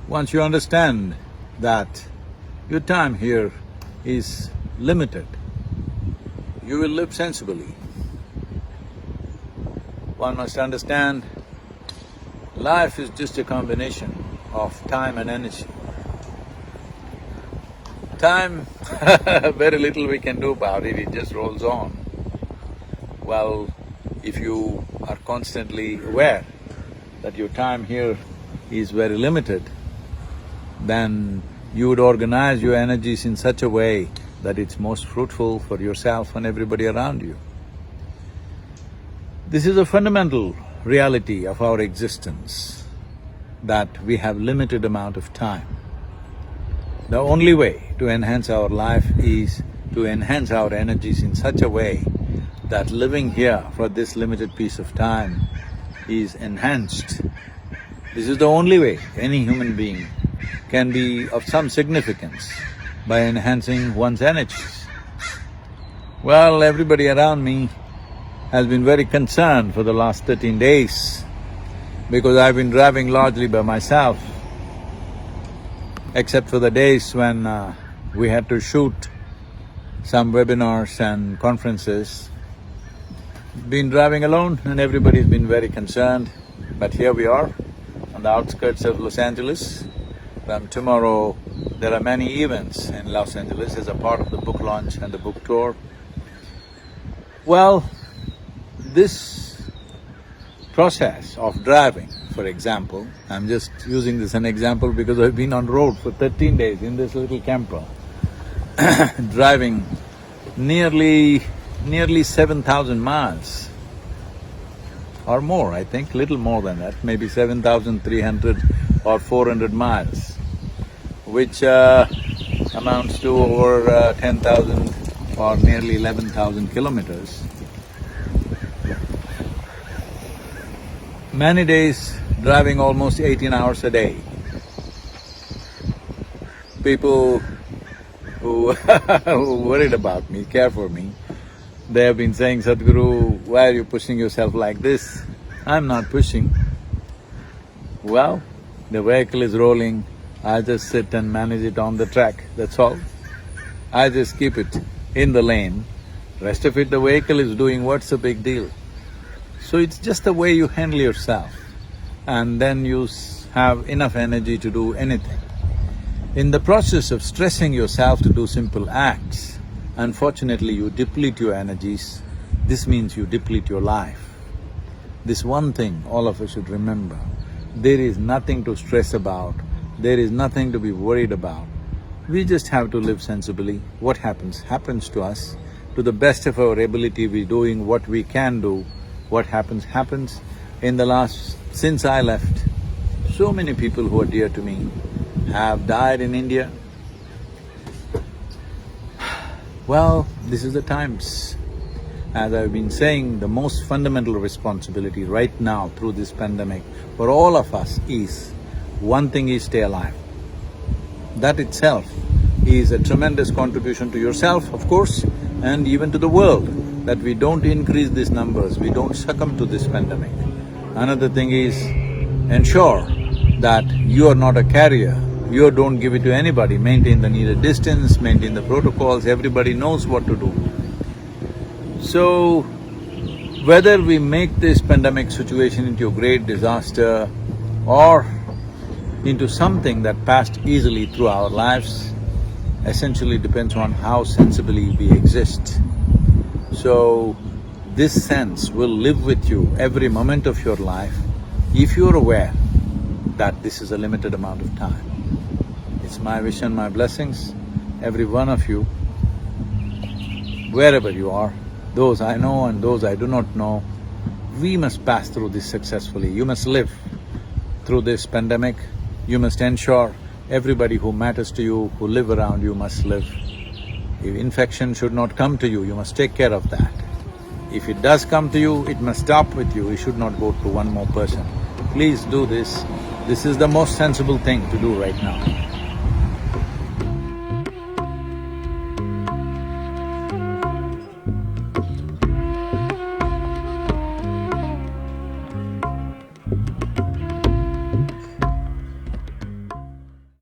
Once you understand that your time here is limited, you will live sensibly. One must understand life is just a combination of time and energy. Time, very little we can do about it, it just rolls on. Well, if you are constantly aware that your time here is very limited, then you would organize your energies in such a way that it's most fruitful for yourself and everybody around you. This is a fundamental reality of our existence, that we have limited amount of time. The only way to enhance our life is to enhance our energies in such a way that living here for this limited piece of time is enhanced. This is the only way any human being can be of some significance, by enhancing one's energies. Well, everybody around me has been very concerned for the last 13 days because I've been driving largely by myself, except for the days when we had to shoot some webinars and conferences. Been driving alone and everybody's been very concerned, but here we are on the outskirts of Los Angeles. From tomorrow, there are many events in Los Angeles as a part of the book launch and the book tour. Well, this process of driving, for example, I'm just using this an example because I've been on road for 13 days in this little camper, driving nearly 7,000 miles or more, I think, little more than that, maybe 7,300 or 400 miles, which amounts to over 10,000 or nearly 11,000 kilometers. Many days driving almost 18 hours a day. People who who worried about me, care for me, they have been saying, "Sadhguru, why are you pushing yourself like this?" I'm not pushing. Well, the vehicle is rolling, I just sit and manage it on the track, that's all. I just keep it in the lane, rest of it the vehicle is doing, what's the big deal? So it's just the way you handle yourself, and then you have enough energy to do anything. In the process of stressing yourself to do simple acts, unfortunately you deplete your energies, this means you deplete your life. This one thing all of us should remember, there is nothing to stress about, there is nothing to be worried about. We just have to live sensibly. What happens, happens to us. To the best of our ability, we're doing what we can do. What happens, happens. Since I left, so many people who are dear to me have died in India. Well, this is the times. As I've been saying, the most fundamental responsibility right now through this pandemic for all of us is, one thing is stay alive. That itself is a tremendous contribution to yourself, of course, and even to the world, that we don't increase these numbers, we don't succumb to this pandemic. Another thing is, ensure that you are not a carrier, you don't give it to anybody, maintain the needed distance, maintain the protocols, everybody knows what to do. So, whether we make this pandemic situation into a great disaster or into something that passed easily through our lives, essentially depends on how sensibly we exist. So, this sense will live with you every moment of your life if you're aware that this is a limited amount of time. It's my wish and my blessings, every one of you, wherever you are, those I know and those I do not know, we must pass through this successfully. You must live through this pandemic. You must ensure everybody who matters to you, who live around you, must live. If infection should not come to you, you must take care of that. If it does come to you, it must stop with you, it should not go to one more person. Please do this. This is the most sensible thing to do right now.